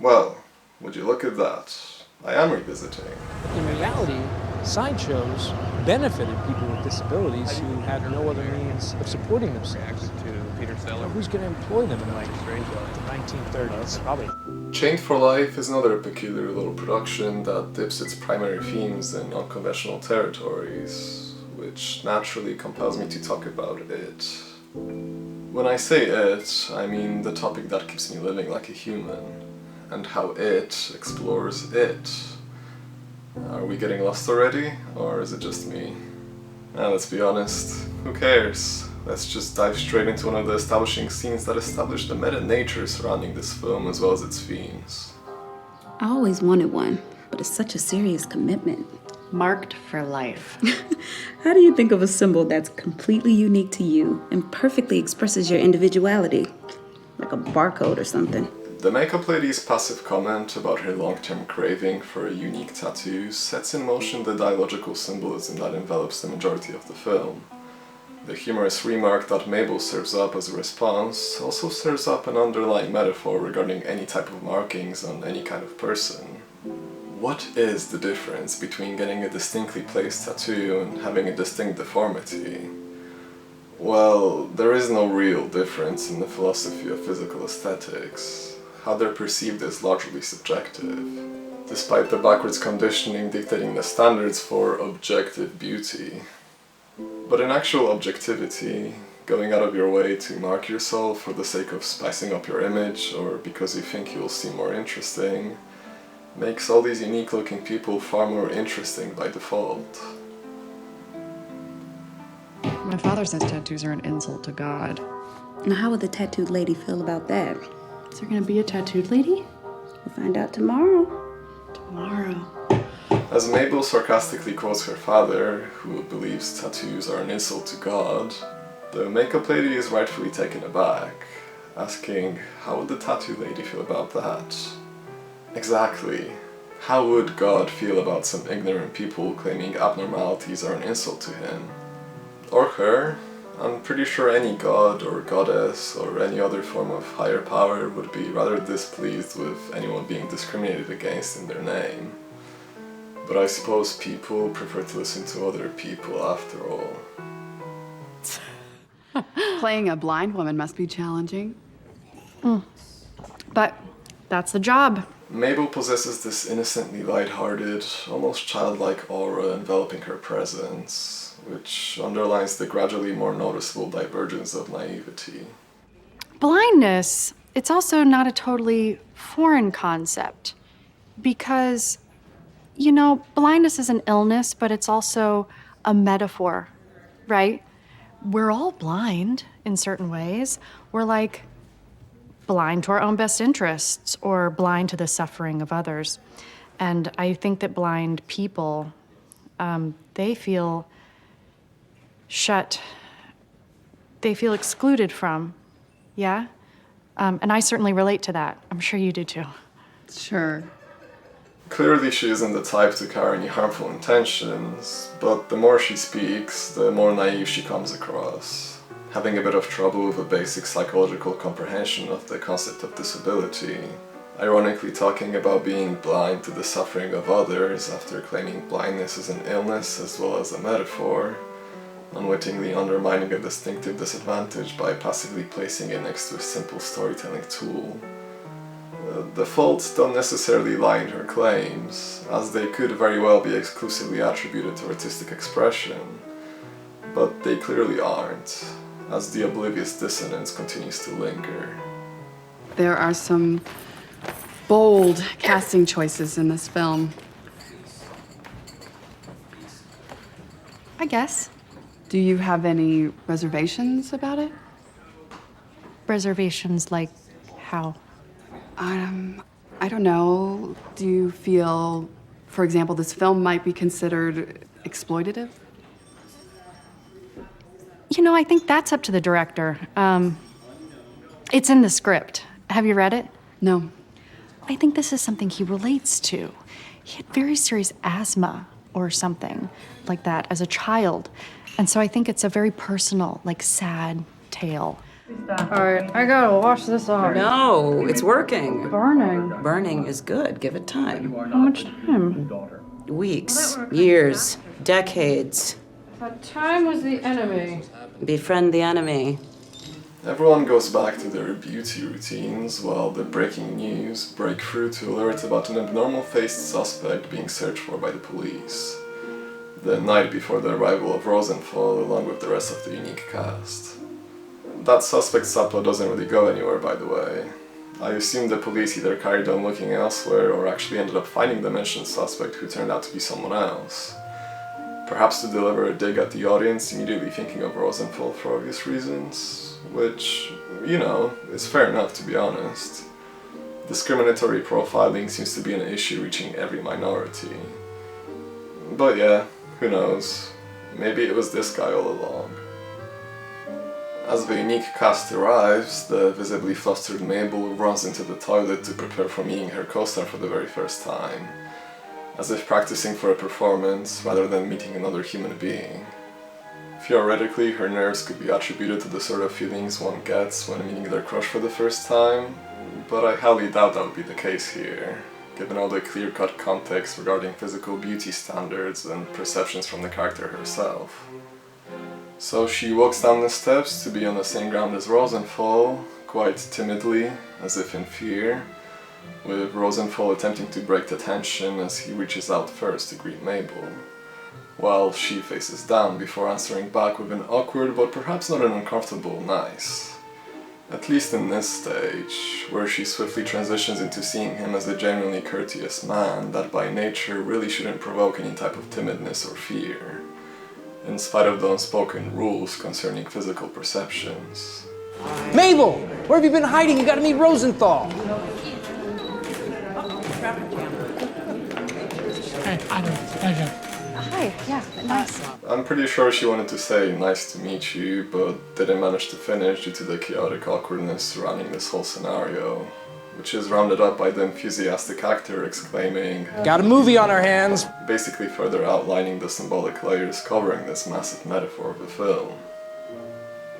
Well, would you look at that? I am revisiting. In reality, sideshows benefited people with disabilities who had no other means of supporting themselves. Who's going to employ them in like the 1930s? Probably. Chained for Life is another peculiar little production that dips its primary themes in unconventional territories, which naturally compels me to talk about it. When I say it, I mean the topic that keeps me living like a human, and how it explores it. Are we getting lost already, or is it just me? Let's be honest, who cares? Let's just dive straight into one of the establishing scenes that establish the meta-nature surrounding this film as well as its themes. I always wanted one, but it's such a serious commitment. Marked for life. How do you think of a symbol that's completely unique to you and perfectly expresses your individuality? Like a barcode or something. The makeup lady's passive comment about her long-term craving for a unique tattoo sets in motion the dialogical symbolism that envelops the majority of the film. The humorous remark that Mabel serves up as a response also serves up an underlying metaphor regarding any type of markings on any kind of person. What is the difference between getting a distinctly placed tattoo and having a distinct deformity? Well, there is no real difference in the philosophy of physical aesthetics. How they're perceived is largely subjective, despite the backwards conditioning dictating the standards for objective beauty. But in actual objectivity, going out of your way to mark yourself for the sake of spicing up your image or because you think you'll seem more interesting, makes all these unique-looking people far more interesting by default. My father says tattoos are an insult to God. Now, how would the tattooed lady feel about that? Is there gonna be a tattooed lady? We'll find out tomorrow. Tomorrow. As Mabel sarcastically quotes her father, who believes tattoos are an insult to God, the makeup lady is rightfully taken aback, asking, how would the tattoo lady feel about that? Exactly. How would God feel about some ignorant people claiming abnormalities are an insult to him? Or her? I'm pretty sure any god or goddess or any other form of higher power would be rather displeased with anyone being discriminated against in their name. But I suppose people prefer to listen to other people after all. Playing a blind woman must be challenging. But that's the job. Mabel possesses this innocently lighthearted, almost childlike aura enveloping her presence, which underlines the gradually more noticeable divergence of naivety. Blindness, it's also not a totally foreign concept because, you know, blindness is an illness, but it's also a metaphor, right? We're all blind in certain ways. We're like blind to our own best interests or blind to the suffering of others. And I think that blind people, they feel they feel excluded from, yeah? And I certainly relate to that. I'm sure you do too. Sure. Clearly she isn't the type to carry any harmful intentions, but the more she speaks, the more naive she comes across, having a bit of trouble with a basic psychological comprehension of the concept of disability, ironically talking about being blind to the suffering of others after claiming blindness is an illness as well as a metaphor, unwittingly undermining a distinctive disadvantage by passively placing it next to a simple storytelling tool. The faults don't necessarily lie in her claims, as they could very well be exclusively attributed to artistic expression, but they clearly aren't, as the oblivious dissonance continues to linger. There are some bold casting choices in this film. I guess. Do you have any reservations about it? Reservations like how? I don't know. Do you feel, for example, this film might be considered exploitative? You know, I think that's up to the director. It's in the script. Have you read it? No. I think this is something he relates to. He had very serious asthma or something like that as a child. And so I think it's a very personal, like sad tale. Alright, I gotta wash this off. No, it's working. Burning. Burning is good. Give it time. How much time? Weeks, years, decades. But time was the enemy. Befriend the enemy. Everyone goes back to their beauty routines while the breaking news break through to alert about an abnormal-faced suspect being searched for by the police. The night before the arrival of Rosenthal along with the rest of the unique cast. That suspect subplot doesn't really go anywhere, by the way. I assume the police either carried on looking elsewhere or actually ended up finding the mentioned suspect who turned out to be someone else. Perhaps to deliver a dig at the audience, immediately thinking of Rosenthal for obvious reasons, which, you know, is fair enough to be honest. Discriminatory profiling seems to be an issue reaching every minority. But yeah, who knows, maybe it was this guy all along. As the unique cast arrives, the visibly flustered Mabel runs into the toilet to prepare for meeting her co-star for the very first time, as if practicing for a performance rather than meeting another human being. Theoretically, her nerves could be attributed to the sort of feelings one gets when meeting their crush for the first time, but I highly doubt that would be the case here, given all the clear-cut context regarding physical beauty standards and perceptions from the character herself. So she walks down the steps to be on the same ground as Rosenthal, quite timidly, as if in fear, with Rosenthal attempting to break the tension as he reaches out first to greet Mabel, while she faces down before answering back with an awkward but perhaps not an uncomfortable nice. At least in this stage, where she swiftly transitions into seeing him as a genuinely courteous man that by nature really shouldn't provoke any type of timidness or fear, in spite of the unspoken rules concerning physical perceptions. Mabel, where have you been hiding? You gotta meet Rosenthal. Hi, yeah, nice. I'm pretty sure she wanted to say nice to meet you, but didn't manage to finish due to the chaotic awkwardness surrounding this whole scenario, which is rounded up by the enthusiastic actor exclaiming, Got a movie on our hands. basically further outlining the symbolic layers covering this massive metaphor of the film.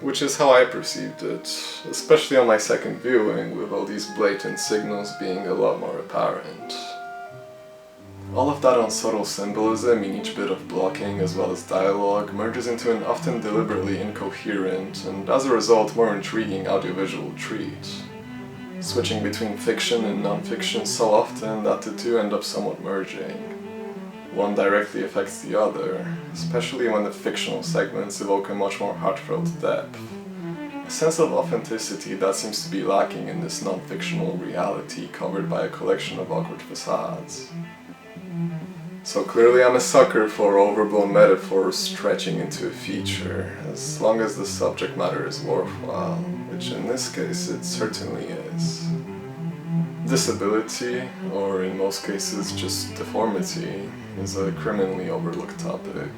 Which is how I perceived it, especially on my second viewing, with all these blatant signals being a lot more apparent. All of that unsubtle symbolism in each bit of blocking as well as dialogue merges into an often deliberately incoherent and as a result more intriguing audiovisual treat, switching between fiction and non-fiction so often that the two end up somewhat merging. One directly affects the other, especially when the fictional segments evoke a much more heartfelt depth. A sense of authenticity that seems to be lacking in this non-fictional reality covered by a collection of awkward facades. So clearly I'm a sucker for overblown metaphors stretching into a feature, as long as the subject matter is worthwhile, which in this case it certainly is. Disability, or in most cases just deformity, is a criminally overlooked topic,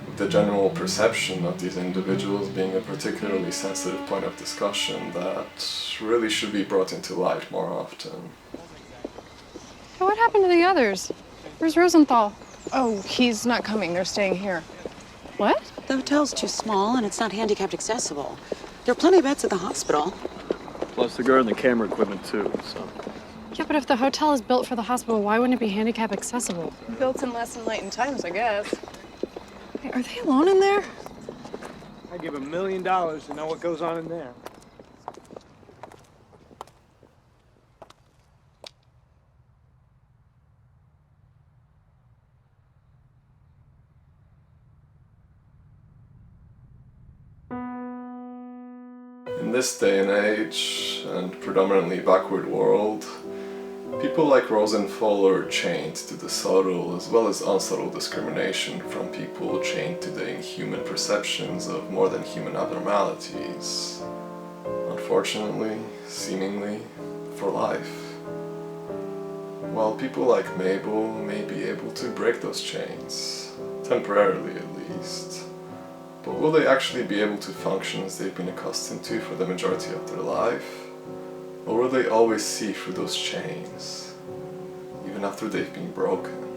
with the general perception of these individuals being a particularly sensitive point of discussion that really should be brought into light more often. So what happened to the others? Where's Rosenthal? Oh, he's not coming. They're staying here. What? The hotel's too small and it's not handicapped accessible. There are plenty of beds at the hospital. Plus the guard and the camera equipment too, so. Yeah, but if the hotel is built for the hospital, why wouldn't it be handicap accessible? Built in less enlightened times, I guess. Wait, are they alone in there? I'd give $1 million to know what goes on in there. In this day and age, and predominantly backward world, people like Rosenthal are chained to the subtle as well as unsubtle discrimination from people chained to the inhuman perceptions of more than human abnormalities. Unfortunately, seemingly, for life. While people like Mabel may be able to break those chains, temporarily at least, but will they actually be able to function as they've been accustomed to for the majority of their life? Or will they always see through those chains, even after they've been broken?